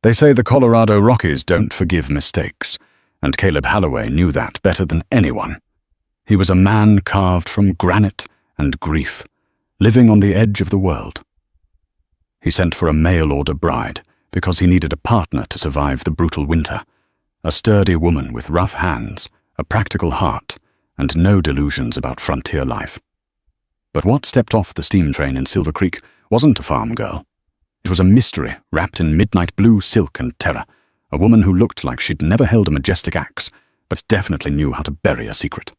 They say the Colorado Rockies don't forgive mistakes, and Caleb Holloway knew that better than anyone. He was a man carved from granite and grief, living on the edge of the world. He sent for a mail-order bride because he needed a partner to survive the brutal winter, a sturdy woman with rough hands, a practical heart, and no delusions about frontier life. But what stepped off the steam train in Silver Creek wasn't a farm girl. It was a mystery wrapped in midnight blue silk and terror, a woman who looked like she'd never held a majestic axe, but definitely knew how to bury a secret.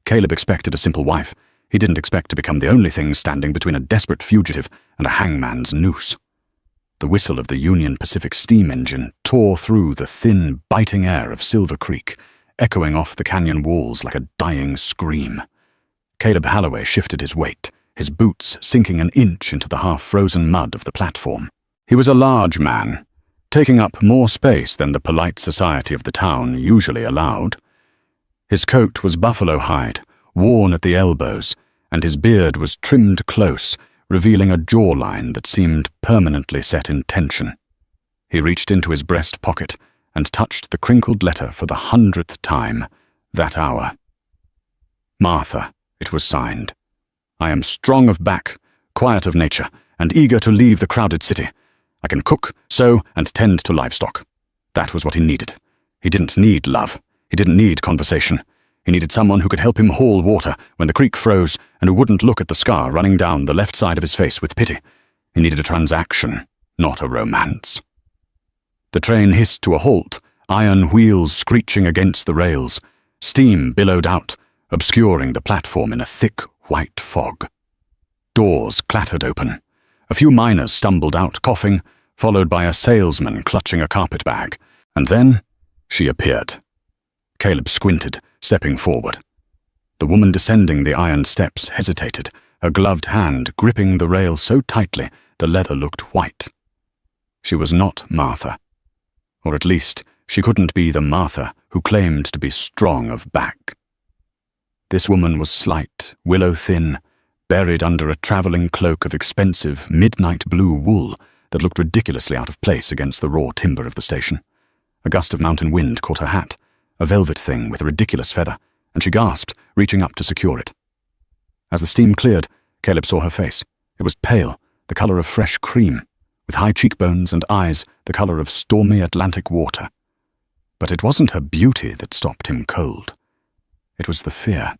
Caleb expected a simple wife. He didn't expect to become the only thing standing between a desperate fugitive and a hangman's noose. The whistle of the Union Pacific steam engine tore through the thin, biting air of Silver Creek, echoing off the canyon walls like a dying scream. Caleb Holloway shifted his weight, his boots sinking an inch into the half-frozen mud of the platform. He was a large man, taking up more space than the polite society of the town usually allowed. His coat was buffalo hide, worn at the elbows, and his beard was trimmed close, revealing a jawline that seemed permanently set in tension. He reached into his breast pocket and touched the crinkled letter for the 100th time that hour. Martha, it was signed. I am strong of back, quiet of nature, and eager to leave the crowded city. I can cook, sew, and tend to livestock. That was what he needed. He didn't need love. He didn't need conversation. He needed someone who could help him haul water when the creek froze and who wouldn't look at the scar running down the left side of his face with pity. He needed a transaction, not a romance. The train hissed to a halt, iron wheels screeching against the rails. Steam billowed out, obscuring the platform in a thick white fog. Doors clattered open. A few miners stumbled out coughing, followed by a salesman clutching a carpet bag. And then she appeared. Caleb squinted, stepping forward. The woman descending the iron steps hesitated, her gloved hand gripping the rail so tightly the leather looked white. She was not Martha. Or at least, she couldn't be the Martha who claimed to be strong of back. This woman was slight, willow-thin, buried under a traveling cloak of expensive, midnight blue wool that looked ridiculously out of place against the raw timber of the station. A gust of mountain wind caught her hat, a velvet thing with a ridiculous feather, and she gasped, reaching up to secure it. As the steam cleared, Caleb saw her face. It was pale, the color of fresh cream, with high cheekbones and eyes the color of stormy Atlantic water. But it wasn't her beauty that stopped him cold. It was the fear.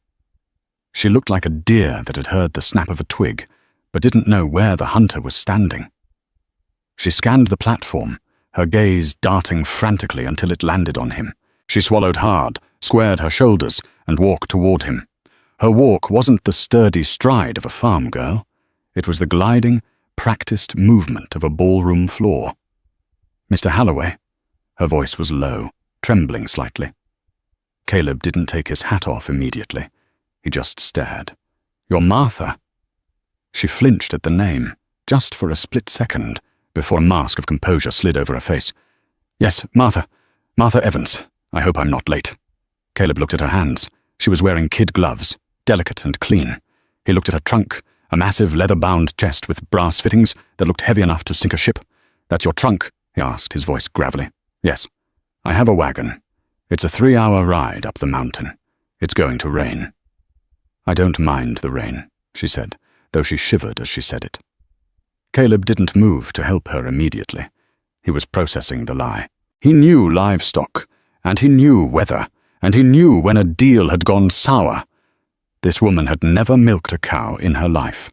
She looked like a deer that had heard the snap of a twig, but didn't know where the hunter was standing. She scanned the platform, her gaze darting frantically until it landed on him. She swallowed hard, squared her shoulders, and walked toward him. Her walk wasn't the sturdy stride of a farm girl. It was the gliding, practiced movement of a ballroom floor. Mr. Holloway. Her voice was low, trembling slightly. Caleb didn't take his hat off immediately. He just stared. You're Martha. She flinched at the name, just for a split second, before a mask of composure slid over her face. Yes, Martha. Martha Evans. I hope I'm not late. Caleb looked at her hands. She was wearing kid gloves, delicate and clean. He looked at her trunk, a massive leather-bound chest with brass fittings that looked heavy enough to sink a ship. That's your trunk? He asked, his voice gravelly. Yes. I have a wagon. It's a 3-hour ride up the mountain. It's going to rain. I don't mind the rain, she said, though she shivered as she said it. Caleb didn't move to help her immediately. He was processing the lie. He knew livestock, and he knew weather, and he knew when a deal had gone sour. This woman had never milked a cow in her life.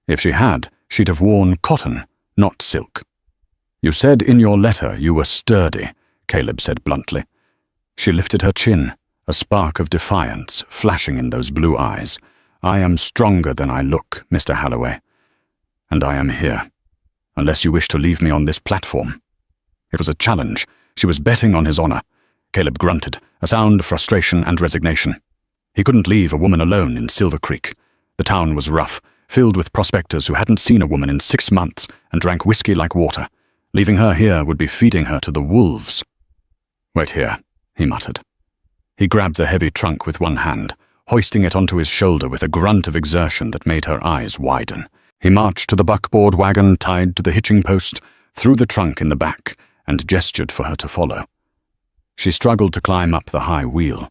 If she had, she'd have worn cotton, not silk. You said in your letter you were sturdy, Caleb said bluntly. She lifted her chin, a spark of defiance flashing in those blue eyes. I am stronger than I look, Mr. Holloway. And I am here, unless you wish to leave me on this platform. It was a challenge. She was betting on his honor. Caleb grunted, a sound of frustration and resignation. He couldn't leave a woman alone in Silver Creek. The town was rough, filled with prospectors who hadn't seen a woman in 6 months and drank whiskey like water. Leaving her here would be feeding her to the wolves. Wait here, he muttered. He grabbed the heavy trunk with one hand, hoisting it onto his shoulder with a grunt of exertion that made her eyes widen. He marched to the buckboard wagon tied to the hitching post, threw the trunk in the back, and gestured for her to follow. She struggled to climb up the high wheel.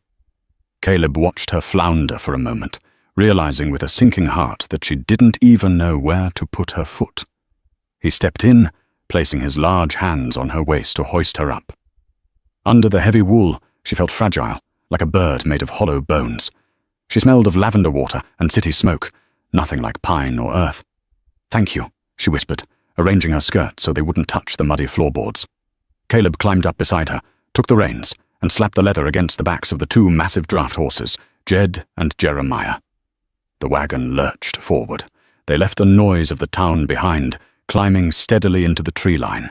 Caleb watched her flounder for a moment, realizing with a sinking heart that she didn't even know where to put her foot. He stepped in, placing his large hands on her waist to hoist her up. Under the heavy wool, she felt fragile, like a bird made of hollow bones. She smelled of lavender water and city smoke, nothing like pine or earth. "Thank you," she whispered, arranging her skirt so they wouldn't touch the muddy floorboards. Caleb climbed up beside her, took the reins, and slapped the leather against the backs of the two massive draft horses, Jed and Jeremiah. The wagon lurched forward. They left the noise of the town behind, climbing steadily into the tree line.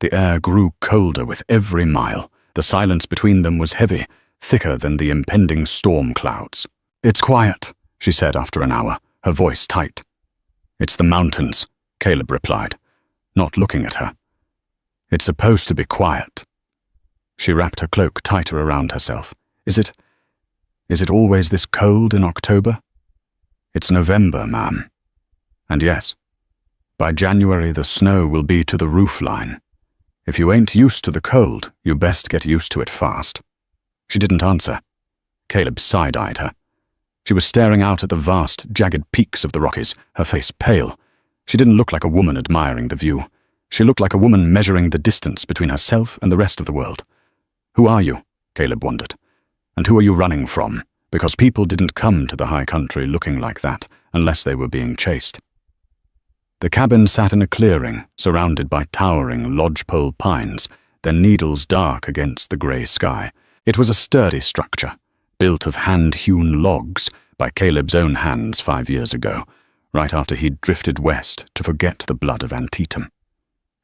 The air grew colder with every mile. The silence between them was heavy, thicker than the impending storm clouds. "It's quiet," she said after an hour, her voice tight. "It's the mountains," Caleb replied, not looking at her. "It's supposed to be quiet." She wrapped her cloak tighter around herself. Is it always this cold in October?" "It's November, ma'am. And yes, by January the snow will be to the roof line. If you ain't used to the cold, you best get used to it fast." She didn't answer. Caleb side-eyed her. She was staring out at the vast, jagged peaks of the Rockies, her face pale. She didn't look like a woman admiring the view. She looked like a woman measuring the distance between herself and the rest of the world. "Who are you?" Caleb wondered. "And who are you running from? Because people didn't come to the high country looking like that unless they were being chased." The cabin sat in a clearing, surrounded by towering lodgepole pines, their needles dark against the grey sky. It was a sturdy structure, built of hand-hewn logs by Caleb's own hands 5 years ago, right after he'd drifted west to forget the blood of Antietam.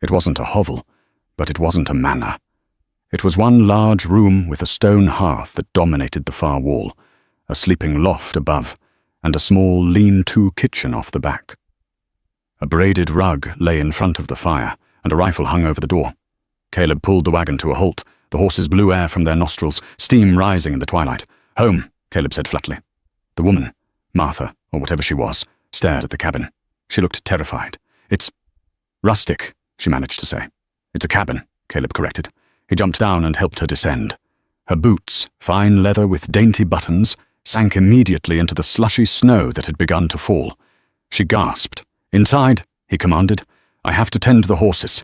It wasn't a hovel, but it wasn't a manor. It was one large room with a stone hearth that dominated the far wall, a sleeping loft above, and a small lean-to kitchen off the back. A braided rug lay in front of the fire, and a rifle hung over the door. Caleb pulled the wagon to a halt. The horses blew air from their nostrils, steam rising in the twilight. "Home," Caleb said flatly. The woman, Martha, or whatever she was, stared at the cabin. She looked terrified. "It's rustic," she managed to say. "It's a cabin," Caleb corrected. He jumped down and helped her descend. Her boots, fine leather with dainty buttons, sank immediately into the slushy snow that had begun to fall. She gasped. "Inside," he commanded. "I have to tend the horses."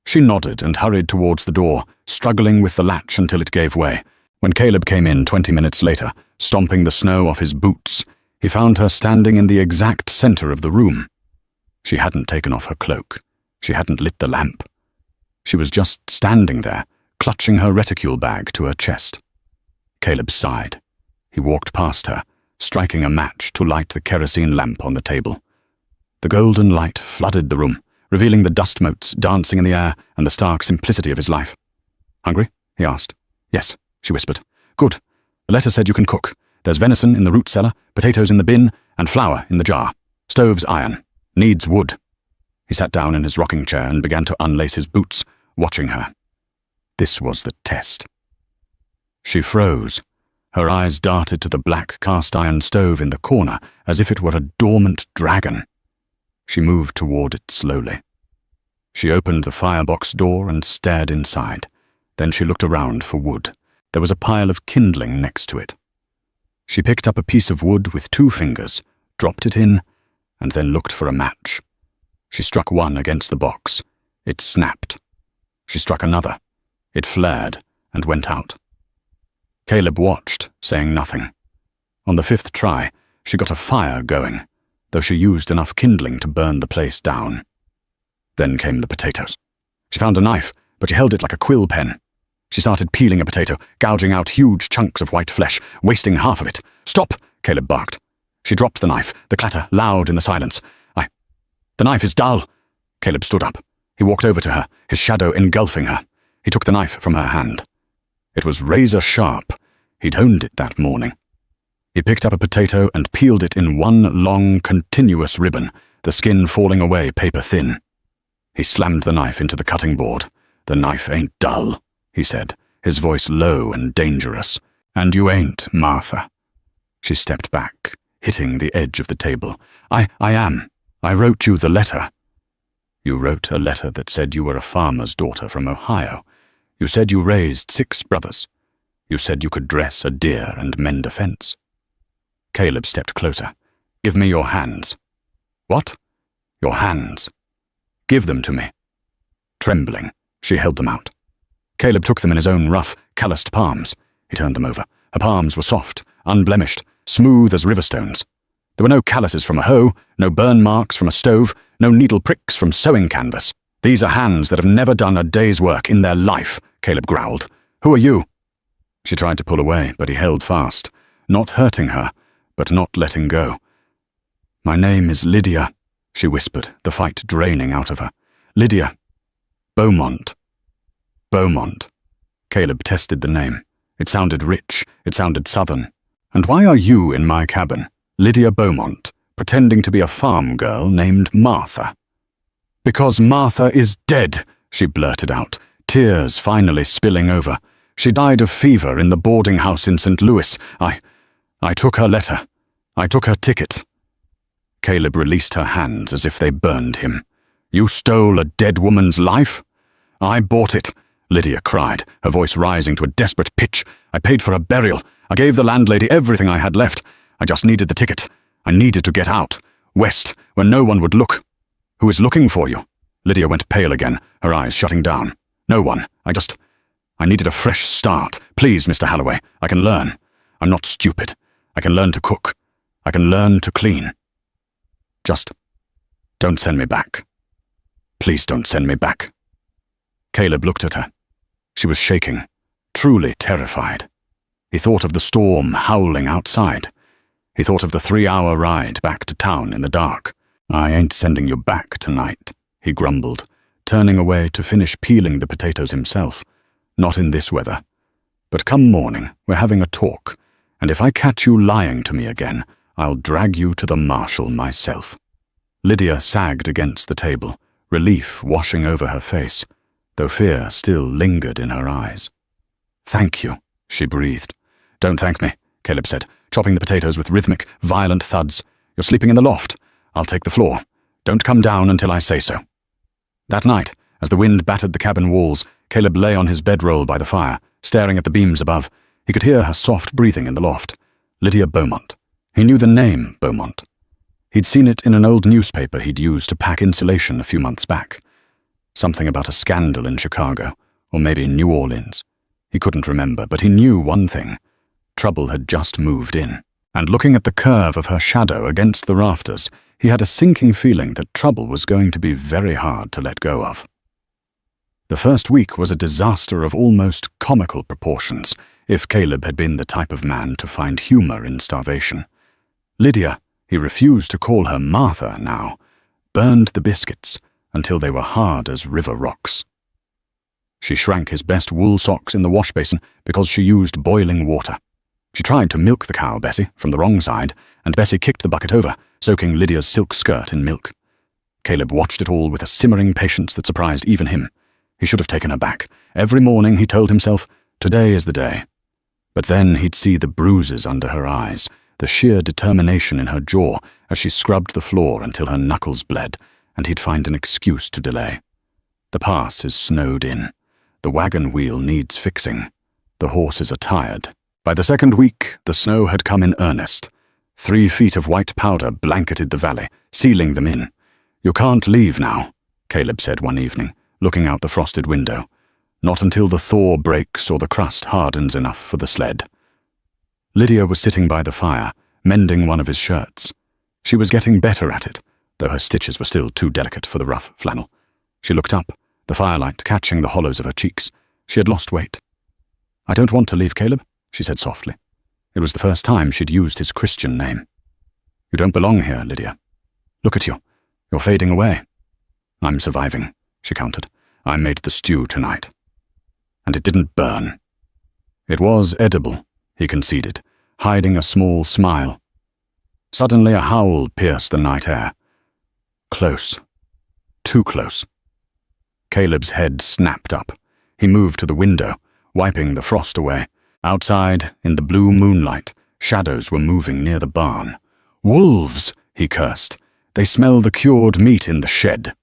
She nodded and hurried towards the door, struggling with the latch until it gave way. When Caleb came in 20 minutes later, stomping the snow off his boots, he found her standing in the exact center of the room. She hadn't taken off her cloak. She hadn't lit the lamp. She was just standing there, clutching her reticule bag to her chest. Caleb sighed. He walked past her, striking a match to light the kerosene lamp on the table. The golden light flooded the room, revealing the dust motes dancing in the air and the stark simplicity of his life. "Hungry?" he asked. "Yes," she whispered. "Good. The letter said you can cook. There's venison in the root cellar, potatoes in the bin, and flour in the jar. Stove's iron. Needs wood." He sat down in his rocking chair and began to unlace his boots, watching her. This was the test. She froze. Her eyes darted to the black cast-iron stove in the corner as if it were a dormant dragon. She moved toward it slowly. She opened the firebox door and stared inside. Then she looked around for wood. There was a pile of kindling next to it. She picked up a piece of wood with 2 fingers, dropped it in, and then looked for a match. She struck one against the box. It snapped. She struck another. It flared and went out. Caleb watched, saying nothing. On the 5th try, she got a fire going, though she used enough kindling to burn the place down. Then came the potatoes. She found a knife, but she held it like a quill pen. She started peeling a potato, gouging out huge chunks of white flesh, wasting half of it. "Stop!" Caleb barked. She dropped the knife, the clatter loud in the silence. "The knife is dull." Caleb stood up. He walked over to her, his shadow engulfing her. He took the knife from her hand. It was razor sharp. He'd honed it that morning. He picked up a potato and peeled it in one long, continuous ribbon, the skin falling away paper thin. He slammed the knife into the cutting board. "The knife ain't dull," he said, his voice low and dangerous. "And you ain't, Martha." She stepped back, hitting the edge of the table. I am. I wrote you the letter." You wrote a letter that said you were a farmer's daughter from Ohio. You said you raised 6 brothers. You said you could dress a deer and mend a fence." Caleb stepped closer. "Give me your hands." "What?" "Your hands." "Give them to me." Trembling, she held them out. Caleb took them in his own rough, calloused palms. He turned them over. Her palms were soft, unblemished, smooth as river stones. There were no calluses from a hoe, no burn marks from a stove, no needle pricks from sewing canvas. "These are hands that have never done a day's work in their life," Caleb growled. "Who are you?" She tried to pull away, but he held fast, not hurting her, but not letting go. "My name is Lydia," she whispered, the fight draining out of her. "Lydia. Beaumont." Beaumont. Caleb tested the name. It sounded rich, it sounded southern. "And why are you in my cabin, Lydia Beaumont, pretending to be a farm girl named Martha?" "Because Martha is dead," she blurted out, tears finally spilling over. "She died of fever in the boarding house in St. Louis. I took her letter. I took her ticket." Caleb released her hands as if they burned him. "You stole a dead woman's life?" "I bought it," Lydia cried, her voice rising to a desperate pitch. "I paid for her burial. I gave the landlady everything I had left. I just needed the ticket. I needed to get out. West, where no one would look." "Who is looking for you?" Lydia went pale again, her eyes shutting down. "No one. I needed a fresh start. Please, Mr. Halloway, I can learn. I'm not stupid. I can learn to cook. I can learn to clean. Just don't send me back. Please don't send me back." Caleb looked at her. She was shaking, truly terrified. He thought of the storm howling outside. He thought of the 3-hour ride back to town in the dark. "I ain't sending you back tonight," he grumbled, turning away to finish peeling the potatoes himself. "Not in this weather. But come morning, we're having a talk, and if I catch you lying to me again, I'll drag you to the marshal myself." Lydia sagged against the table, relief washing over her face, though fear still lingered in her eyes. "Thank you," she breathed. "Don't thank me," Caleb said, chopping the potatoes with rhythmic, violent thuds. "You're sleeping in the loft. I'll take the floor. Don't come down until I say so." That night, as the wind battered the cabin walls, Caleb lay on his bedroll by the fire, staring at the beams above. He could hear her soft breathing in the loft. Lydia Beaumont. He knew the name Beaumont. He'd seen it in an old newspaper he'd used to pack insulation a few months back. Something about a scandal in Chicago, or maybe New Orleans. He couldn't remember, but he knew one thing. Trouble had just moved in. And looking at the curve of her shadow against the rafters, he had a sinking feeling that trouble was going to be very hard to let go of. The first week was a disaster of almost comical proportions, if Caleb had been the type of man to find humor in starvation. Lydia, he refused to call her Martha now, burned the biscuits until they were hard as river rocks. She shrank his best wool socks in the wash basin because she used boiling water. She tried to milk the cow, Bessie, from the wrong side, and Bessie kicked the bucket over, soaking Lydia's silk skirt in milk. Caleb watched it all with a simmering patience that surprised even him. He should have taken her back. Every morning he told himself, today is the day. But then he'd see the bruises under her eyes, the sheer determination in her jaw as she scrubbed the floor until her knuckles bled, and he'd find an excuse to delay. The pass is snowed in. The wagon wheel needs fixing. The horses are tired. By the second week, the snow had come in earnest. 3 feet of white powder blanketed the valley, sealing them in. "You can't leave now," Caleb said one evening, looking out the frosted window. "Not until the thaw breaks or the crust hardens enough for the sled." Lydia was sitting by the fire, mending one of his shirts. She was getting better at it, though her stitches were still too delicate for the rough flannel. She looked up, the firelight catching the hollows of her cheeks. She had lost weight. "I don't want to leave, Caleb," she said softly. It was the first time she'd used his Christian name. "You don't belong here, Lydia. Look at you. You're fading away." "I'm surviving," she countered. "I made the stew tonight. And it didn't burn." "It was edible," he conceded, hiding a small smile. Suddenly a howl pierced the night air. Close. Too close. Caleb's head snapped up. He moved to the window, wiping the frost away. Outside, in the blue moonlight, shadows were moving near the barn. "Wolves!" he cursed. "They smell the cured meat in the shed."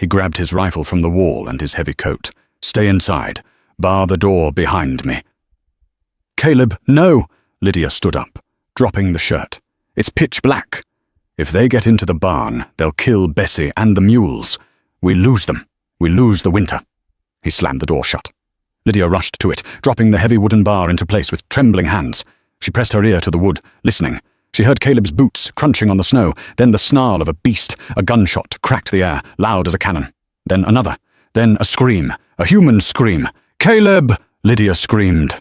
He grabbed his rifle from the wall and his heavy coat. "Stay inside. Bar the door behind me." "Caleb, no!" Lydia stood up, dropping the shirt. "It's pitch black. If they get into the barn, they'll kill Bessie and the mules. We lose them. We lose the winter." He slammed the door shut. Lydia rushed to it, dropping the heavy wooden bar into place with trembling hands. She pressed her ear to the wood, listening. She heard Caleb's boots crunching on the snow, then the snarl of a beast. A gunshot cracked the air, loud as a cannon. Then another. Then a scream. A human scream. "Caleb!" Lydia screamed.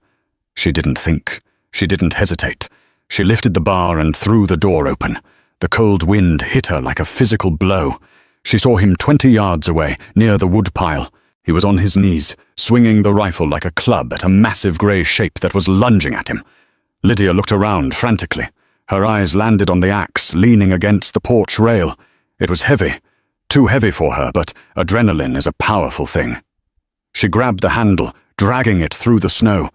She didn't think. She didn't hesitate. She lifted the bar and threw the door open. The cold wind hit her like a physical blow. She saw him 20 yards away, near the wood pile. He was on his knees, swinging the rifle like a club at a massive grey shape that was lunging at him. Lydia looked around frantically. Her eyes landed on the axe, leaning against the porch rail. It was heavy. Too heavy for her, but adrenaline is a powerful thing. She grabbed the handle, dragging it through the snow.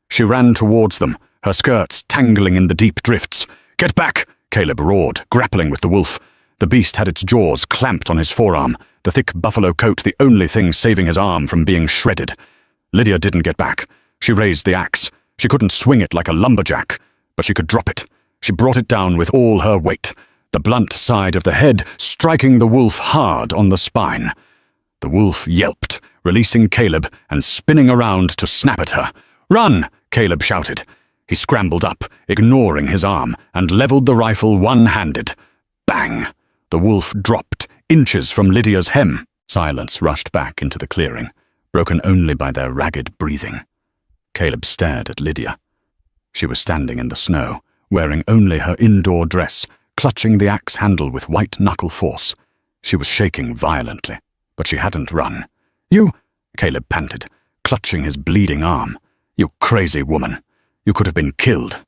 She ran towards them, her skirts tangling in the deep drifts. "Get back!" Caleb roared, grappling with the wolf. The beast had its jaws clamped on his forearm, the thick buffalo coat the only thing saving his arm from being shredded. Lydia didn't get back. She raised the axe. She couldn't swing it like a lumberjack, but she could drop it. She brought it down with all her weight, the blunt side of the head striking the wolf hard on the spine. The wolf yelped, releasing Caleb and spinning around to snap at her. "Run!" Caleb shouted. He scrambled up, ignoring his arm, and leveled the rifle one-handed. Bang! The wolf dropped, inches from Lydia's hem. Silence rushed back into the clearing, broken only by their ragged breathing. Caleb stared at Lydia. She was standing in the snow, wearing only her indoor dress, clutching the axe handle with white-knuckle force. She was shaking violently, but she hadn't run. "You," Caleb panted, clutching his bleeding arm. "You crazy woman. You could have been killed."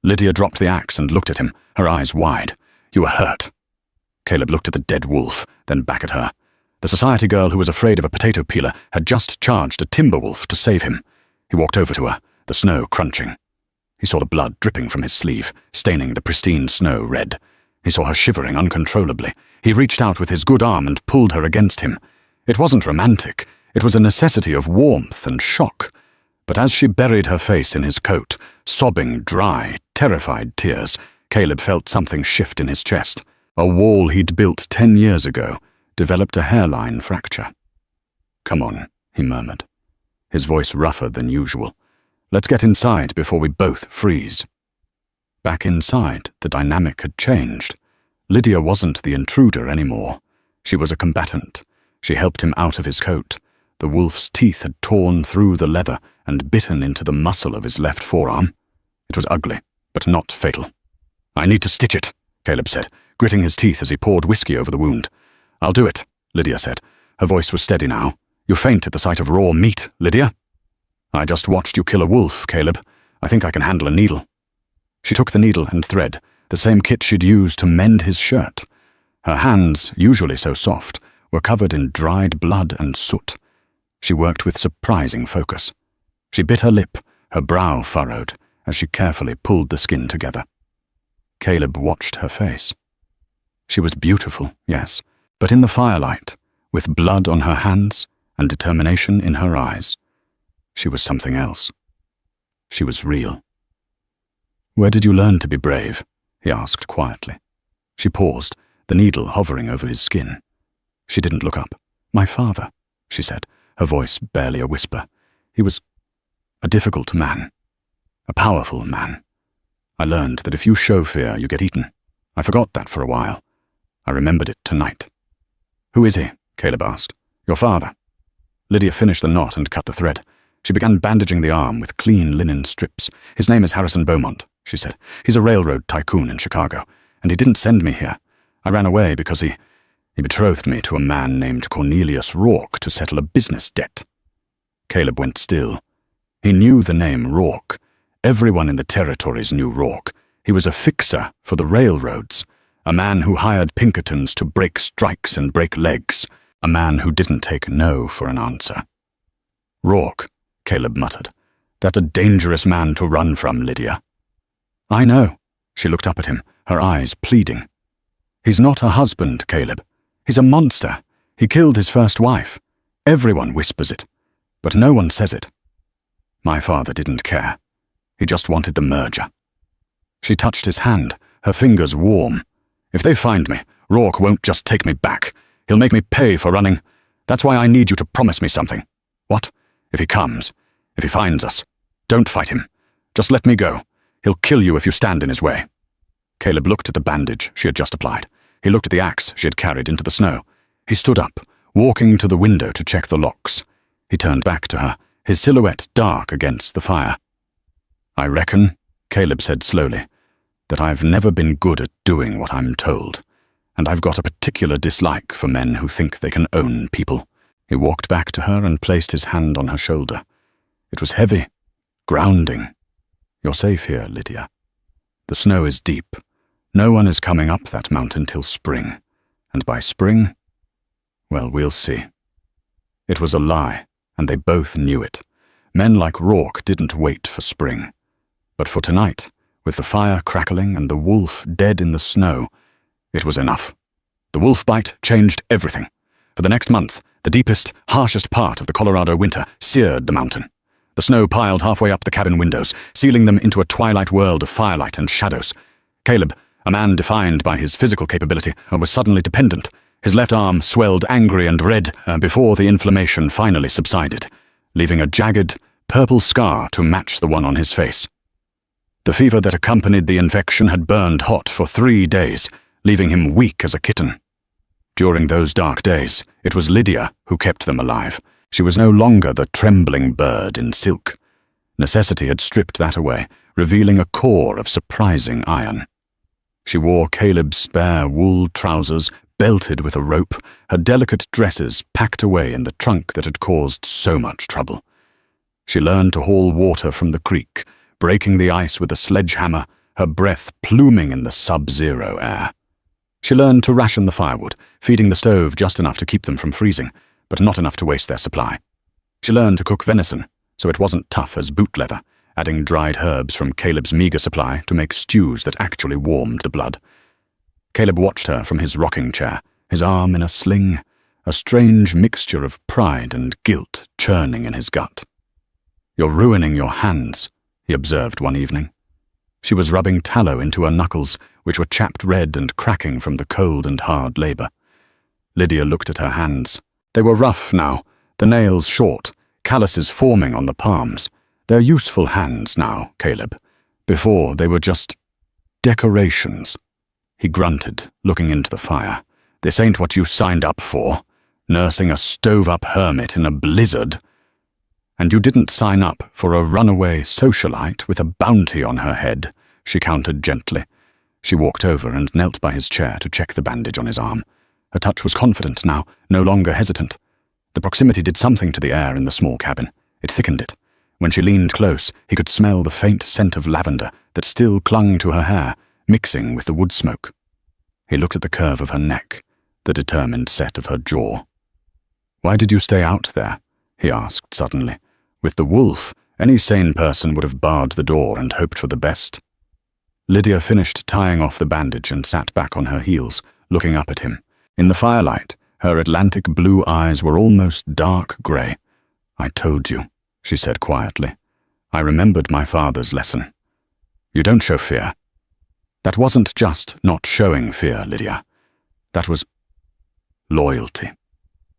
Lydia dropped the axe and looked at him, her eyes wide. "You were hurt." Caleb looked at the dead wolf, then back at her. The society girl who was afraid of a potato peeler had just charged a timber wolf to save him. He walked over to her, the snow crunching. He saw the blood dripping from his sleeve, staining the pristine snow red. He saw her shivering uncontrollably. He reached out with his good arm and pulled her against him. It wasn't romantic. It was a necessity of warmth and shock. But as she buried her face in his coat, sobbing dry, terrified tears, Caleb felt something shift in his chest. A wall he'd built 10 years ago developed a hairline fracture. "Come on," he murmured, his voice rougher than usual. "Let's get inside before we both freeze." Back inside, the dynamic had changed. Lydia wasn't the intruder anymore. She was a combatant. She helped him out of his coat. The wolf's teeth had torn through the leather and bitten into the muscle of his left forearm. It was ugly, but not fatal. "I need to stitch it," Caleb said, gritting his teeth as he poured whiskey over the wound. "I'll do it," Lydia said. Her voice was steady now. "You faint at the sight of raw meat, Lydia?" "I just watched you kill a wolf, Caleb. I think I can handle a needle." She took the needle and thread, the same kit she'd used to mend his shirt. Her hands, usually so soft, were covered in dried blood and soot. She worked with surprising focus. She bit her lip, her brow furrowed, as she carefully pulled the skin together. Caleb watched her face. She was beautiful, yes, but in the firelight, with blood on her hands and determination in her eyes, she was something else. She was real. "Where did you learn to be brave?" he asked quietly. She paused, the needle hovering over his skin. She didn't look up. "My father," she said, her voice barely a whisper. "He was a difficult man, a powerful man. I learned that if you show fear, you get eaten. I forgot that for a while. I remembered it tonight." "Who is he?" Caleb asked. "Your father." Lydia finished the knot and cut the thread. She began bandaging the arm with clean linen strips. "His name is Harrison Beaumont," she said. "He's a railroad tycoon in Chicago, and he didn't send me here. I ran away because he betrothed me to a man named Cornelius Rourke to settle a business debt." Caleb went still. He knew the name Rourke. Everyone in the territories knew Rourke. He was a fixer for the railroads, a man who hired Pinkertons to break strikes and break legs, a man who didn't take no for an answer. "Rourke," Caleb muttered. "That's a dangerous man to run from, Lydia." "I know." She looked up at him, her eyes pleading. "He's not a husband, Caleb. He's a monster. He killed his first wife. Everyone whispers it, but no one says it. My father didn't care. He just wanted the merger. She touched his hand, her fingers warm. If they find me, Rourke won't just take me back. He'll make me pay for running. That's why I need you to promise me something. What? If he comes, if he finds us, don't fight him. Just let me go. He'll kill you if you stand in his way. Caleb looked at the bandage she had just applied. He looked at the axe she had carried into the snow. He stood up, walking to the window to check the locks. He turned back to her, his silhouette dark against the fire. I reckon, Caleb said slowly, that I've never been good at doing what I'm told, and I've got a particular dislike for men who think they can own people. He walked back to her and placed his hand on her shoulder. It was heavy, grounding. You're safe here, Lydia. The snow is deep. No one is coming up that mountain till spring, and by spring, well, we'll see. It was a lie, and they both knew it. Men like Rourke didn't wait for spring. But for tonight, with the fire crackling and the wolf dead in the snow, it was enough. The wolf bite changed everything. For the next month, the deepest, harshest part of the Colorado winter seared the mountain. The snow piled halfway up the cabin windows, sealing them into a twilight world of firelight and shadows. Caleb, a man defined by his physical capability, was suddenly dependent. His left arm swelled angry and red before the inflammation finally subsided, leaving a jagged, purple scar to match the one on his face. The fever that accompanied the infection had burned hot for 3 days, leaving him weak as a kitten. During those dark days, it was Lydia who kept them alive. She was no longer the trembling bird in silk. Necessity had stripped that away, revealing a core of surprising iron. She wore Caleb's spare wool trousers, belted with a rope, her delicate dresses packed away in the trunk that had caused so much trouble. She learned to haul water from the creek, breaking the ice with a sledgehammer, her breath pluming in the sub-zero air. She learned to ration the firewood, feeding the stove just enough to keep them from freezing, but not enough to waste their supply. She learned to cook venison, so it wasn't tough as boot leather, adding dried herbs from Caleb's meager supply to make stews that actually warmed the blood. Caleb watched her from his rocking chair, his arm in a sling, a strange mixture of pride and guilt churning in his gut. "You're ruining your hands," he observed one evening. She was rubbing tallow into her knuckles, which were chapped red and cracking from the cold and hard labor. Lydia looked at her hands. They were rough now, the nails short, calluses forming on the palms. They're useful hands now, Caleb. Before, they were just decorations. He grunted, looking into the fire. "This ain't what you signed up for. Nursing a stove-up hermit in a blizzard. And you didn't sign up for a runaway socialite with a bounty on her head," she countered gently. She walked over and knelt by his chair to check the bandage on his arm. Her touch was confident now, no longer hesitant. The proximity did something to the air in the small cabin. It thickened it. When she leaned close, he could smell the faint scent of lavender that still clung to her hair, mixing with the wood smoke. He looked at the curve of her neck, the determined set of her jaw. "Why did you stay out there?" he asked suddenly. With the wolf, any sane person would have barred the door and hoped for the best. Lydia finished tying off the bandage and sat back on her heels, looking up at him. In the firelight, her Atlantic blue eyes were almost dark grey. "I told you," she said quietly. "I remembered my father's lesson. You don't show fear." That wasn't just not showing fear, Lydia. That was loyalty.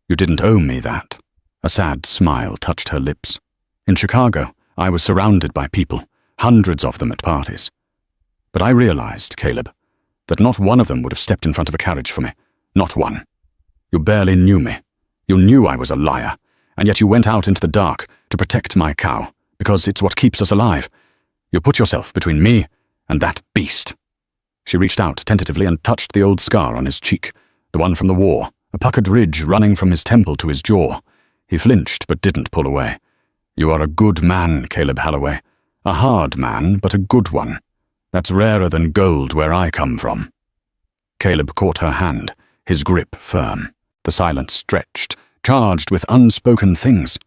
You didn't owe me that. A sad smile touched her lips. In Chicago, I was surrounded by people, hundreds of them at parties. But I realized, Caleb, that not one of them would have stepped in front of a carriage for me. Not one. You barely knew me. You knew I was a liar, and yet you went out into the dark to protect my cow, because it's what keeps us alive. You put yourself between me and that beast." She reached out tentatively and touched the old scar on his cheek, the one from the war, a puckered ridge running from his temple to his jaw. He flinched but didn't pull away. "You are a good man, Caleb Holloway. A hard man, but a good one. That's rarer than gold where I come from." Caleb caught her hand, his grip firm. The silence stretched, charged with unspoken things.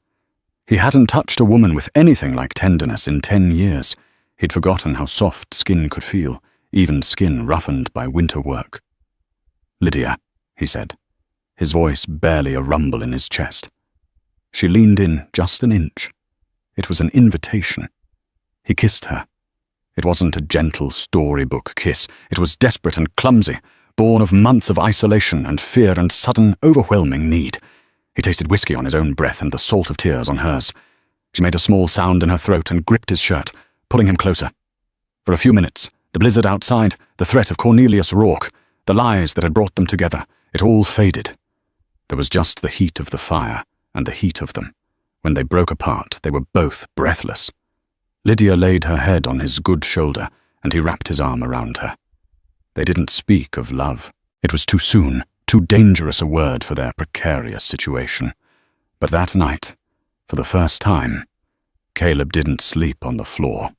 He hadn't touched a woman with anything like tenderness in 10 years. He'd forgotten how soft skin could feel, even skin roughened by winter work. "Lydia," he said. his voice barely a rumble in his chest. She leaned in just an inch. It was an invitation. He kissed her. It wasn't a gentle storybook kiss. It was desperate and clumsy, born of months of isolation and fear and sudden, overwhelming need. He tasted whiskey on his own breath and the salt of tears on hers. She made a small sound in her throat and gripped his shirt, pulling him closer. For a few minutes, the blizzard outside, the threat of Cornelius Rourke, the lies that had brought them together, it all faded. There was just the heat of the fire and the heat of them. When they broke apart, they were both breathless. Lydia laid her head on his good shoulder, and he wrapped his arm around her. They didn't speak of love. It was too soon, too dangerous a word for their precarious situation. But that night, for the first time, Caleb didn't sleep on the floor.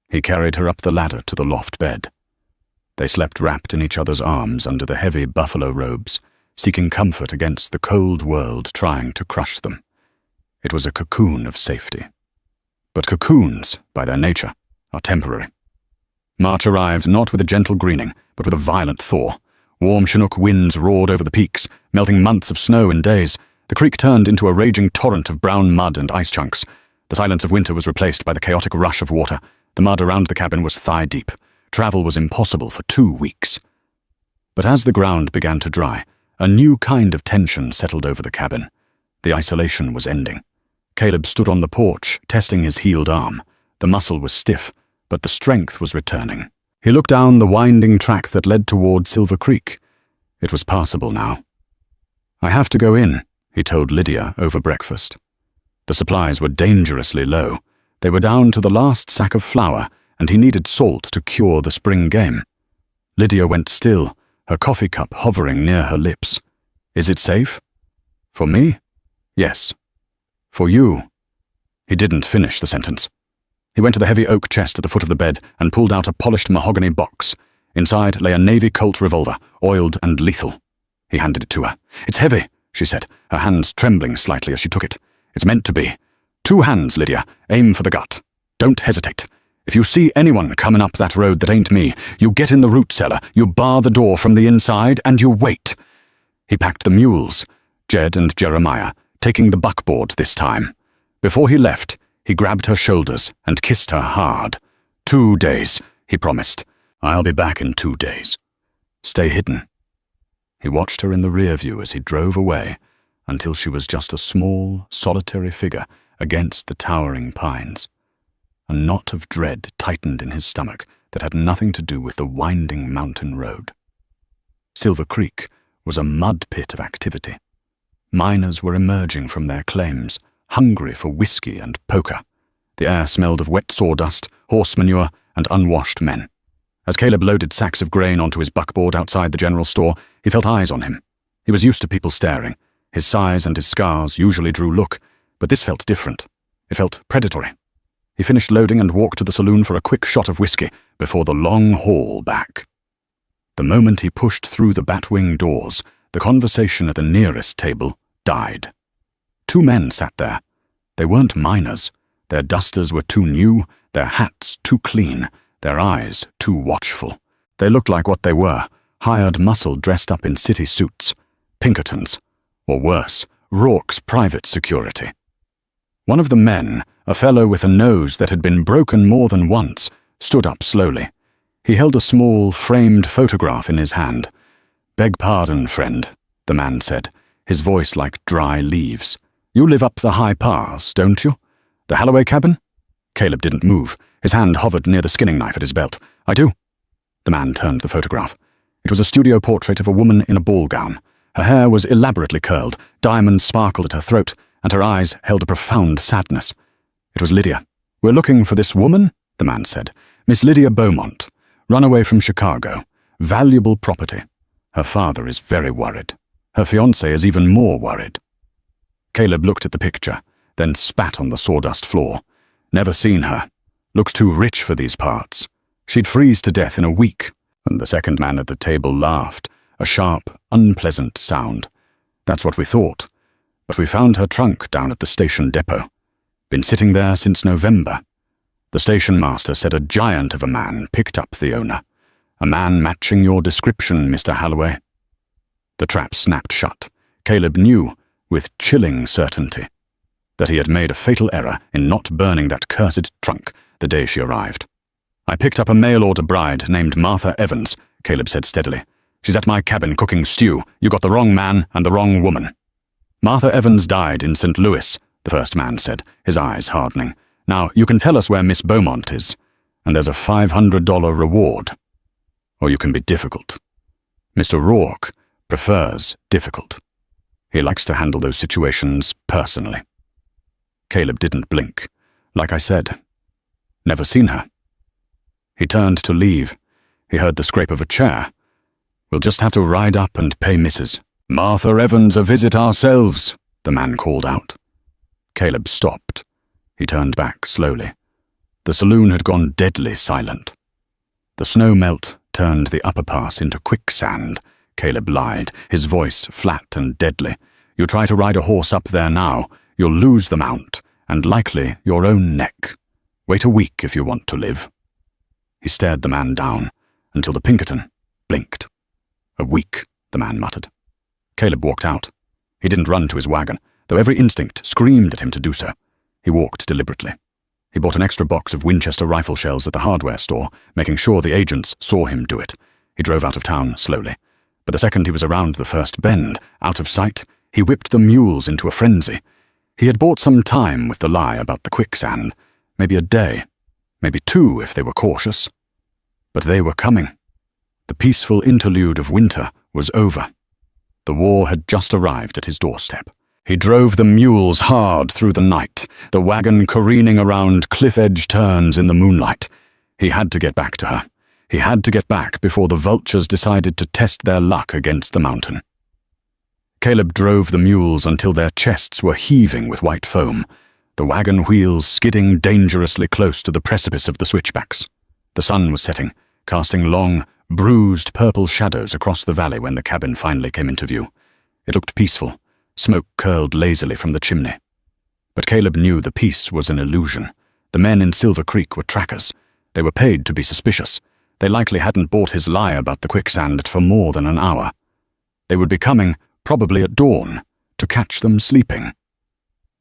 He carried her up the ladder to the loft bed. They slept wrapped in each other's arms under the heavy buffalo robes, seeking comfort against the cold world trying to crush them. It was a cocoon of safety. But cocoons, by their nature, are temporary. March arrived not with a gentle greening, but with a violent thaw. Warm Chinook winds roared over the peaks, melting months of snow in days. The creek turned into a raging torrent of brown mud and ice chunks. The silence of winter was replaced by the chaotic rush of water. The mud around the cabin was thigh-deep. Travel was impossible for 2 weeks. But as the ground began to dry, a new kind of tension settled over the cabin. The isolation was ending. Caleb stood on the porch, testing his healed arm. The muscle was stiff, but the strength was returning. He looked down the winding track that led toward Silver Creek. It was passable now. "I have to go in," he told Lydia over breakfast. The supplies were dangerously low. They were down to the last sack of flour, and he needed salt to cure the spring game. Lydia went still, her coffee cup hovering near her lips. "Is it safe?" "For me? Yes. For you." He didn't finish the sentence. He went to the heavy oak chest at the foot of the bed and pulled out a polished mahogany box. Inside lay a Navy Colt revolver, oiled and lethal. He handed it to her. "It's heavy," she said, her hands trembling slightly as she took it. "It's meant to be. 2 hands, Lydia. Aim for the gut. Don't hesitate. If you see anyone coming up that road that ain't me, you get in the root cellar, you bar the door from the inside, and you wait." He packed the mules, Jed and Jeremiah, taking the buckboard this time. Before he left, he grabbed her shoulders and kissed her hard. 2 days, he promised. "I'll be back in 2 days. Stay hidden." He watched her in the rear view as he drove away, until she was just a small, solitary figure against the towering pines. A knot of dread tightened in his stomach that had nothing to do with the winding mountain road. Silver Creek was a mud pit of activity. Miners were emerging from their claims, hungry for whiskey and poker. The air smelled of wet sawdust, horse manure, and unwashed men. As Caleb loaded sacks of grain onto his buckboard outside the general store, he felt eyes on him. He was used to people staring. His size and his scars usually drew look, but this felt different. It felt predatory. He finished loading and walked to the saloon for a quick shot of whiskey before the long haul back. The moment he pushed through the batwing doors, the conversation at the nearest table died. 2 men sat there. They weren't miners. Their dusters were too new, their hats too clean, their eyes too watchful. They looked like what they were, hired muscle dressed up in city suits. Pinkertons, or worse, Rourke's private security. One of the men, a fellow with a nose that had been broken more than once, stood up slowly. He held a small, framed photograph in his hand. "Beg pardon, friend," the man said, his voice like dry leaves. "You live up the high pass, don't you? The Holloway cabin?" Caleb didn't move. His hand hovered near the skinning knife at his belt. "I do." The man turned the photograph. It was a studio portrait of a woman in a ball gown. Her hair was elaborately curled, diamonds sparkled at her throat, and her eyes held a profound sadness. It was Lydia. "We're looking for this woman," the man said. "Miss Lydia Beaumont, runaway from Chicago. Valuable property. Her father is very worried. Her fiancé is even more worried." Caleb looked at the picture, then spat on the sawdust floor. "Never seen her. Looks too rich for these parts. She'd freeze to death in a week." And the second man at the table laughed, a sharp, unpleasant sound. "That's what we thought. But we found her trunk down at the station depot. Been sitting there since November. The station master said a giant of a man picked up the owner. A man matching your description, Mr. Holloway." The trap snapped shut. Caleb knew, with chilling certainty, that he had made a fatal error in not burning that cursed trunk the day she arrived. "I picked up a mail-order bride named Martha Evans," Caleb said steadily. "She's at my cabin cooking stew. You got the wrong man and the wrong woman." "Martha Evans died in St. Louis," the first man said, his eyes hardening. "Now, you can tell us where Miss Beaumont is, and there's a $500 reward. Or you can be difficult. Mr. Rourke prefers difficult. He likes to handle those situations personally." Caleb didn't blink. "Like I said, never seen her." He turned to leave. He heard the scrape of a chair. "We'll just have to ride up and pay Mrs. Martha Evans a visit ourselves," the man called out. Caleb stopped. He turned back slowly. The saloon had gone deadly silent. "The snow melt turned the upper pass into quicksand," Caleb lied, his voice flat and deadly. "You try to ride a horse up there now, you'll lose the mount, and likely your own neck. Wait a week if you want to live." He stared the man down, until the Pinkerton blinked. "A week," the man muttered. Caleb walked out. He didn't run to his wagon, though every instinct screamed at him to do so. He walked deliberately. He bought an extra box of Winchester rifle shells at the hardware store, making sure the agents saw him do it. He drove out of town slowly. But the second he was around the first bend, out of sight, he whipped the mules into a frenzy. He had bought some time with the lie about the quicksand, maybe a day, maybe two if they were cautious. But they were coming. The peaceful interlude of winter was over. The war had just arrived at his doorstep. He drove the mules hard through the night, the wagon careening around cliff-edge turns in the moonlight. He had to get back to her. He had to get back before the vultures decided to test their luck against the mountain. Caleb drove the mules until their chests were heaving with white foam, the wagon wheels skidding dangerously close to the precipice of the switchbacks. The sun was setting, casting long, bruised purple shadows across the valley when the cabin finally came into view. It looked peaceful. Smoke curled lazily from the chimney. But Caleb knew the peace was an illusion. The men in Silver Creek were trackers. They were paid to be suspicious. They likely hadn't bought his lie about the quicksand for more than an hour. They would be coming, probably at dawn, to catch them sleeping.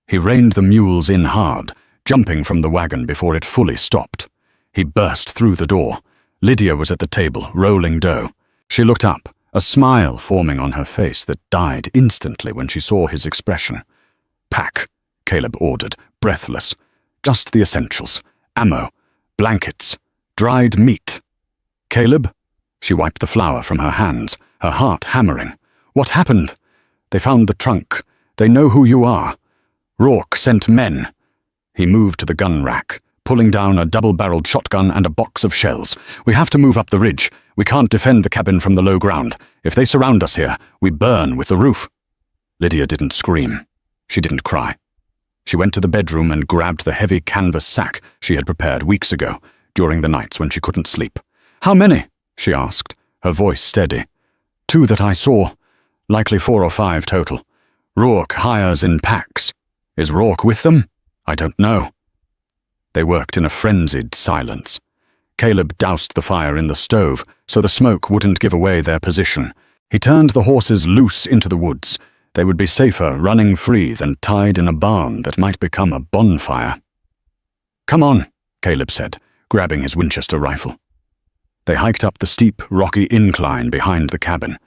He reined the mules in hard, jumping from the wagon before it fully stopped. He burst through the door. Lydia was at the table, rolling dough. She looked up, a smile forming on her face that died instantly when she saw his expression. "Pack," Caleb ordered, breathless. "Just the essentials. Ammo, blankets, dried meat." "Caleb?" She wiped the flour from her hands, her heart hammering. "What happened?" "They found the trunk. They know who you are. Rourke sent men." He moved to the gun rack, pulling down a double-barreled shotgun and a box of shells. "We have to move up the ridge. We can't defend the cabin from the low ground. If they surround us here, we burn with the roof." Lydia didn't scream. She didn't cry. She went to the bedroom and grabbed the heavy canvas sack she had prepared weeks ago, during the nights when she couldn't sleep. "How many?" she asked, her voice steady. "Two that I saw. Likely 4 or 5 total. Rourke hires in packs. Is Rourke with them? I don't know." They worked in a frenzied silence. Caleb doused the fire in the stove so the smoke wouldn't give away their position. He turned the horses loose into the woods. They would be safer running free than tied in a barn that might become a bonfire. "Come on," Caleb said, grabbing his Winchester rifle. They hiked up the steep, rocky incline behind the cabin.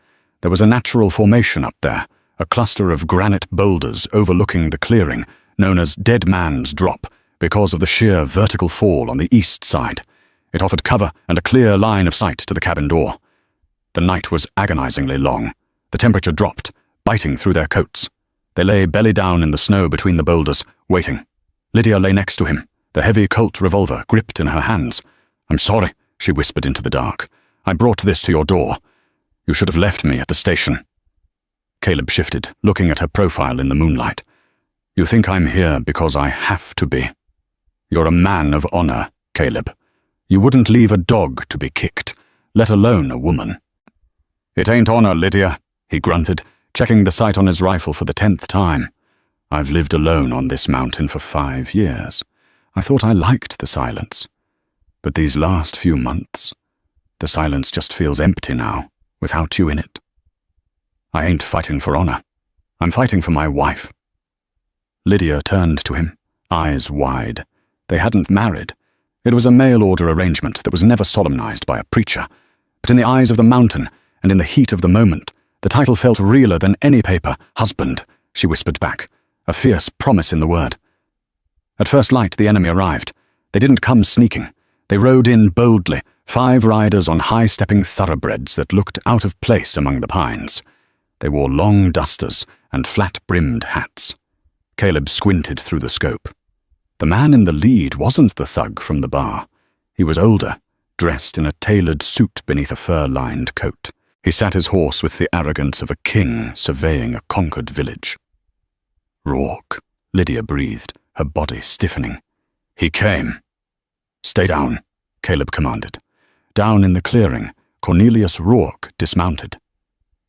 There was a natural formation up there, a cluster of granite boulders overlooking the clearing, known as Dead Man's Drop, because of the sheer vertical fall on the east side. It offered cover and a clear line of sight to the cabin door. The night was agonizingly long. The temperature dropped, biting through their coats. They lay belly down in the snow between the boulders, waiting. Lydia lay next to him, the heavy Colt revolver gripped in her hands. "I'm sorry," she whispered into the dark. "I brought this to your door. You should have left me at the station." Caleb shifted, looking at her profile in the moonlight. "You think I'm here because I have to be. You're a man of honor, Caleb. You wouldn't leave a dog to be kicked, let alone a woman." "It ain't honor, Lydia," he grunted, checking the sight on his rifle for the 10th time. "I've lived alone on this mountain for 5 years. I thought I liked the silence. But these last few months, the silence just feels empty now, without you in it. I ain't fighting for honor. I'm fighting for my wife." Lydia turned to him, eyes wide. They hadn't married. It was a mail-order arrangement that was never solemnized by a preacher. But in the eyes of the mountain, and in the heat of the moment, the title felt realer than any paper. "Husband," she whispered back, a fierce promise in the word. At first light, the enemy arrived. They didn't come sneaking. They rode in boldly, 5 riders on high-stepping thoroughbreds that looked out of place among the pines. They wore long dusters and flat-brimmed hats. Caleb squinted through the scope. The man in the lead wasn't the thug from the bar. He was older, dressed in a tailored suit beneath a fur-lined coat. He sat his horse with the arrogance of a king surveying a conquered village. "Rourke," Lydia breathed, her body stiffening. "He came." "Stay down," Caleb commanded. Down in the clearing, Cornelius Rourke dismounted.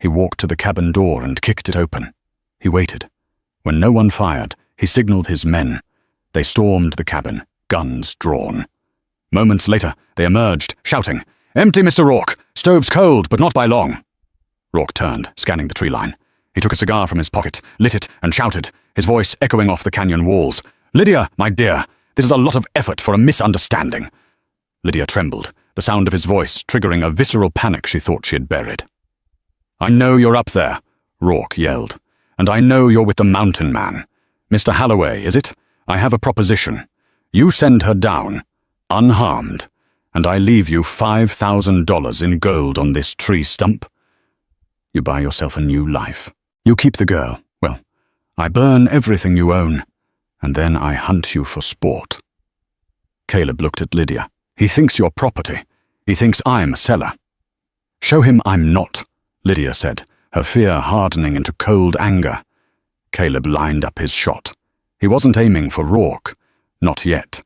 He walked to the cabin door and kicked it open. He waited. When no one fired, he signaled his men. They stormed the cabin, guns drawn. Moments later, they emerged, shouting, "Empty, Mr. Rourke! Stove's cold, but not by long!" Rourke turned, scanning the tree line. He took a cigar from his pocket, lit it, and shouted, his voice echoing off the canyon walls. "Lydia, my dear, this is a lot of effort for a misunderstanding." Lydia trembled, the sound of his voice triggering a visceral panic she thought she had buried. "I know you're up there," Rourke yelled, "and I know you're with the mountain man. Mr. Holloway, is it? I have a proposition. You send her down, unharmed, and I leave you $5,000 in gold on this tree stump. You buy yourself a new life. You keep the girl. Well, I burn everything you own, and then I hunt you for sport." Caleb looked at Lydia. "He thinks you're property. He thinks I'm a seller." "Show him I'm not," Lydia said, her fear hardening into cold anger. Caleb lined up his shot. He wasn't aiming for Rourke. Not yet.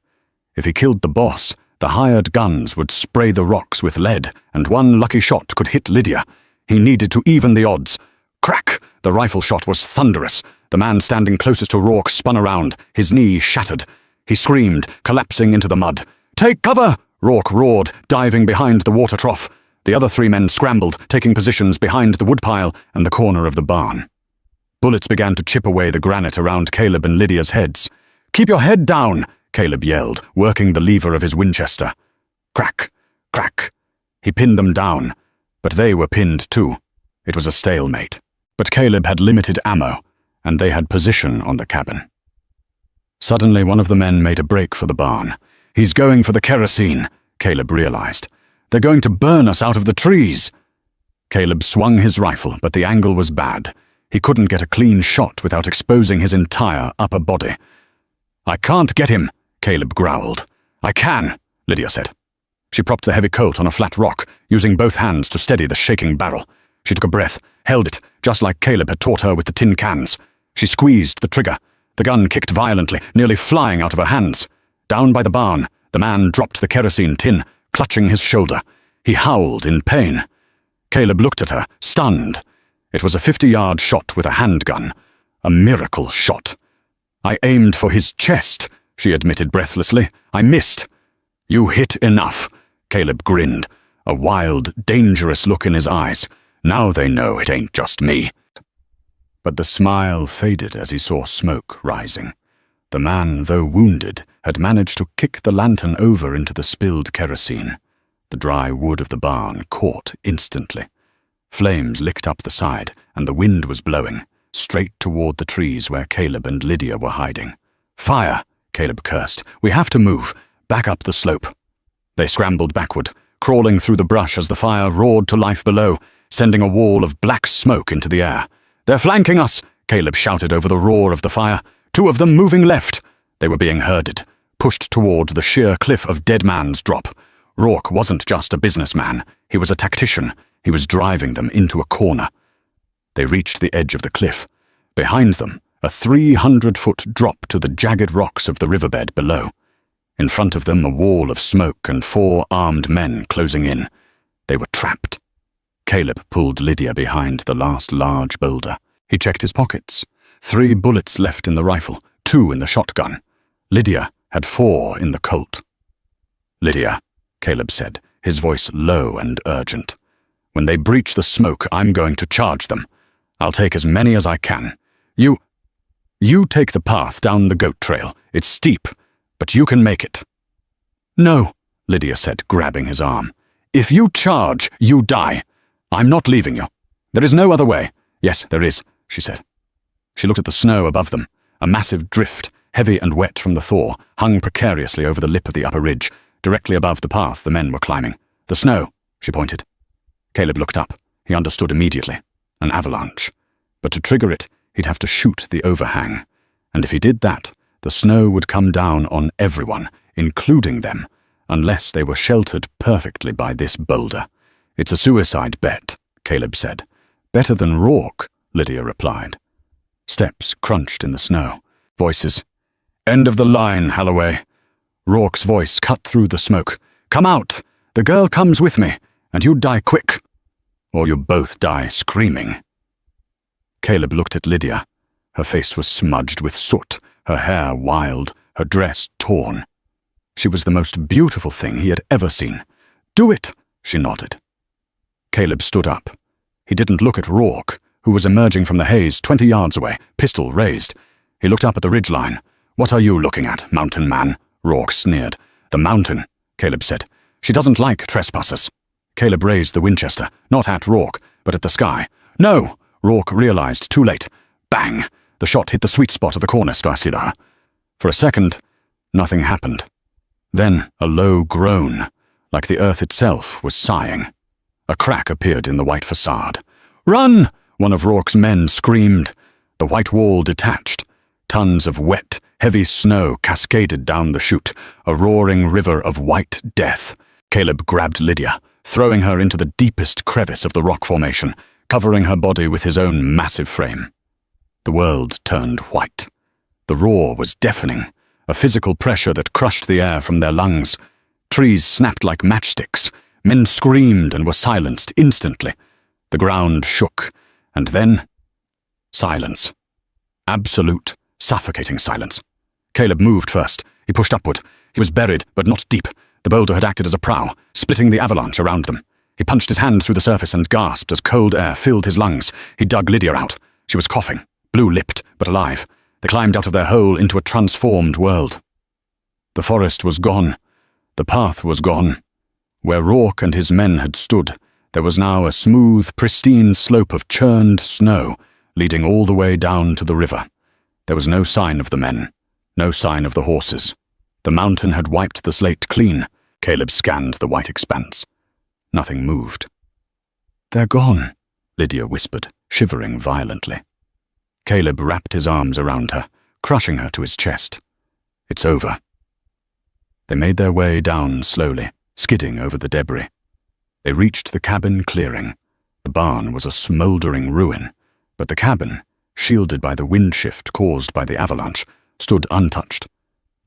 If he killed the boss, the hired guns would spray the rocks with lead, and one lucky shot could hit Lydia. He needed to even the odds. Crack! The rifle shot was thunderous. The man standing closest to Rourke spun around, his knee shattered. He screamed, collapsing into the mud. "Take cover!" Rourke roared, diving behind the water trough. The other 3 men scrambled, taking positions behind the woodpile and the corner of the barn. Bullets began to chip away the granite around Caleb and Lydia's heads. "Keep your head down!" Caleb yelled, working the lever of his Winchester. Crack! Crack! He pinned them down, but they were pinned too. It was a stalemate. But Caleb had limited ammo, and they had position on the cabin. Suddenly, one of the men made a break for the barn. "He's going for the kerosene," Caleb realized. "They're going to burn us out of the trees." Caleb swung his rifle, but the angle was bad. He couldn't get a clean shot without exposing his entire upper body. "I can't get him," Caleb growled. "I can," Lydia said. She propped the heavy Colt on a flat rock, using both hands to steady the shaking barrel. She took a breath, held it, just like Caleb had taught her with the tin cans. She squeezed the trigger. The gun kicked violently, nearly flying out of her hands. Down by the barn, the man dropped the kerosene tin, clutching his shoulder. He howled in pain. Caleb looked at her, stunned. It was a 50-yard shot with a handgun. A miracle shot. "I aimed for his chest," she admitted breathlessly. "I missed." "You hit enough," Caleb grinned, a wild, dangerous look in his eyes. "Now they know it ain't just me." But the smile faded as he saw smoke rising. The man, though wounded, had managed to kick the lantern over into the spilled kerosene. The dry wood of the barn caught instantly. Flames licked up the side, and the wind was blowing, straight toward the trees where Caleb and Lydia were hiding. "Fire!" Caleb cursed. "We have to move. Back up the slope." They scrambled backward, crawling through the brush as the fire roared to life below, sending a wall of black smoke into the air. "They're flanking us!" Caleb shouted over the roar of the fire. "2 of them moving left." They were being herded, pushed toward the sheer cliff of Dead Man's Drop. Rourke wasn't just a businessman. He was a tactician. He was driving them into a corner. They reached the edge of the cliff. Behind them, a 300-foot drop to the jagged rocks of the riverbed below. In front of them, a wall of smoke and 4 armed men closing in. They were trapped. Caleb pulled Lydia behind the last large boulder. He checked his pockets. 3 bullets left in the rifle, 2 in the shotgun. Lydia had 4 in the Colt. "Lydia," Caleb said, his voice low and urgent. "When they breach the smoke, I'm going to charge them. I'll take as many as I can. You take the path down the goat trail. It's steep, but you can make it." "No," Lydia said, grabbing his arm. "If you charge, you die. I'm not leaving you. There is no other way." "Yes, there is," she said. She looked at the snow above them. A massive drift, heavy and wet from the thaw, hung precariously over the lip of the upper ridge, directly above the path the men were climbing. "The snow," she pointed. Caleb looked up. He understood immediately. An avalanche. But to trigger it, he'd have to shoot the overhang. And if he did that, the snow would come down on everyone, including them, unless they were sheltered perfectly by this boulder. "It's a suicide bet," Caleb said. "Better than Rourke," Lydia replied. Steps crunched in the snow. Voices. "End of the line, Holloway." Rourke's voice cut through the smoke. "Come out! The girl comes with me, and you die quick. Or you both die screaming." Caleb looked at Lydia. Her face was smudged with soot, her hair wild, her dress torn. She was the most beautiful thing he had ever seen. "Do it," she nodded. Caleb stood up. He didn't look at Rourke, who was emerging from the haze 20 yards away, pistol raised. He looked up at the ridgeline. "What are you looking at, mountain man?" Rourke sneered. "The mountain," Caleb said. "She doesn't like trespassers." Caleb raised the Winchester, not at Rourke, but at the sky. "No!" Rourke realized too late. Bang! The shot hit the sweet spot of the corner star. For a second, nothing happened. Then a low groan, like the earth itself was sighing. A crack appeared in the white facade. "Run!" one of Rourke's men screamed. The white wall detached. Tons of wet, heavy snow cascaded down the chute, a roaring river of white death. Caleb grabbed Lydia, throwing her into the deepest crevice of the rock formation, covering her body with his own massive frame. The world turned white. The roar was deafening, a physical pressure that crushed the air from their lungs. Trees snapped like matchsticks. Men screamed and were silenced instantly. The ground shook, and then silence. Absolute, suffocating silence. Caleb moved first. He pushed upward. He was buried, but not deep. The boulder had acted as a prow, splitting the avalanche around them. He punched his hand through the surface and gasped as cold air filled his lungs. He dug Lydia out. She was coughing, blue-lipped, but alive. They climbed out of their hole into a transformed world. The forest was gone. The path was gone. Where Rourke and his men had stood, there was now a smooth, pristine slope of churned snow, leading all the way down to the river. There was no sign of the men, no sign of the horses. The mountain had wiped the slate clean. Caleb scanned the white expanse. Nothing moved. "They're gone," Lydia whispered, shivering violently. Caleb wrapped his arms around her, crushing her to his chest. "It's over." They made their way down slowly, skidding over the debris. They reached the cabin clearing. The barn was a smouldering ruin, but the cabin, shielded by the wind shift caused by the avalanche, stood untouched.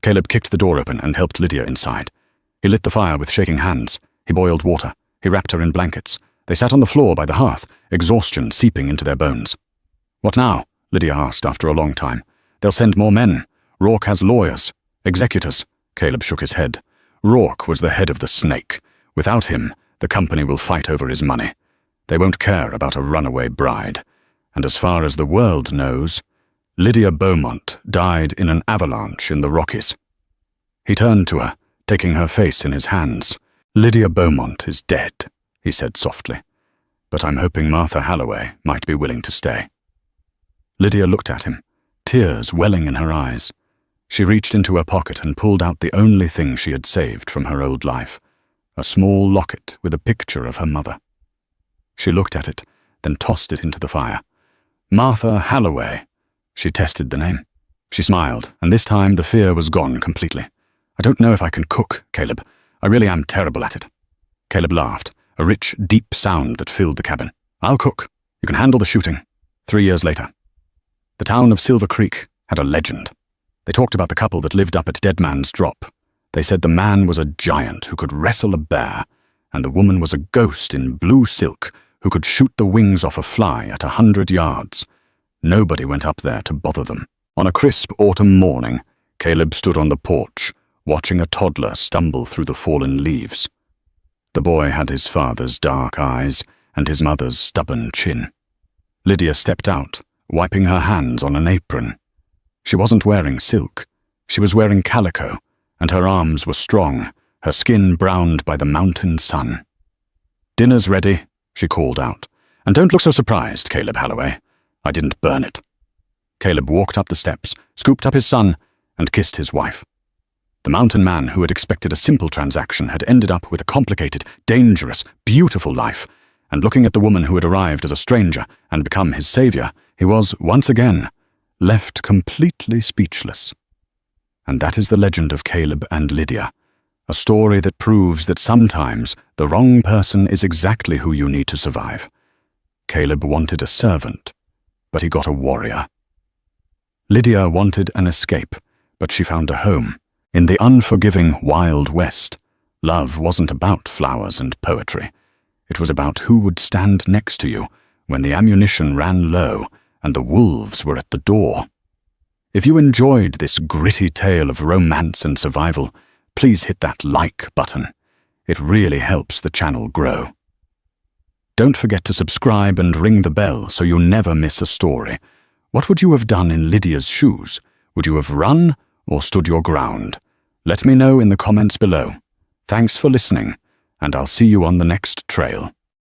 Caleb kicked the door open and helped Lydia inside. He lit the fire with shaking hands. He boiled water. He wrapped her in blankets. They sat on the floor by the hearth, exhaustion seeping into their bones. "What now?" Lydia asked after a long time. "They'll send more men. Rourke has lawyers, executors." Caleb shook his head. "Rourke was the head of the snake. Without him, the company will fight over his money. They won't care about a runaway bride. And as far as the world knows, Lydia Beaumont died in an avalanche in the Rockies." He turned to her, taking her face in his hands. "Lydia Beaumont is dead," he said softly. "But I'm hoping Martha Holloway might be willing to stay." Lydia looked at him, tears welling in her eyes. She reached into her pocket and pulled out the only thing she had saved from her old life, a small locket with a picture of her mother. She looked at it, then tossed it into the fire. "Martha Holloway." She tested the name. She smiled, and this time the fear was gone completely. "I don't know if I can cook, Caleb. I really am terrible at it." Caleb laughed, a rich, deep sound that filled the cabin. "I'll cook. You can handle the shooting." 3 years later. The town of Silver Creek had a legend. They talked about the couple that lived up at Dead Man's Drop. They said the man was a giant who could wrestle a bear, and the woman was a ghost in blue silk who could shoot the wings off a fly at 100 yards. Nobody went up there to bother them. On a crisp autumn morning, Caleb stood on the porch, watching a toddler stumble through the fallen leaves. The boy had his father's dark eyes and his mother's stubborn chin. Lydia stepped out, wiping her hands on an apron. She wasn't wearing silk. She was wearing calico, and her arms were strong, her skin browned by the mountain sun. "Dinner's ready," she called out. "And don't look so surprised, Caleb Holloway. I didn't burn it." Caleb walked up the steps, scooped up his son, and kissed his wife. The mountain man who had expected a simple transaction had ended up with a complicated, dangerous, beautiful life, and looking at the woman who had arrived as a stranger and become his savior, he was, once again, left completely speechless. And that is the legend of Caleb and Lydia, a story that proves that sometimes the wrong person is exactly who you need to survive. Caleb wanted a servant, but he got a warrior. Lydia wanted an escape, but she found a home. In the unforgiving Wild West, love wasn't about flowers and poetry. It was about who would stand next to you when the ammunition ran low and the wolves were at the door. If you enjoyed this gritty tale of romance and survival, please hit that like button. It really helps the channel grow. Don't forget to subscribe and ring the bell so you never miss a story. What would you have done in Lydia's shoes? Would you have run or stood your ground? Let me know in the comments below. Thanks for listening, and I'll see you on the next trail.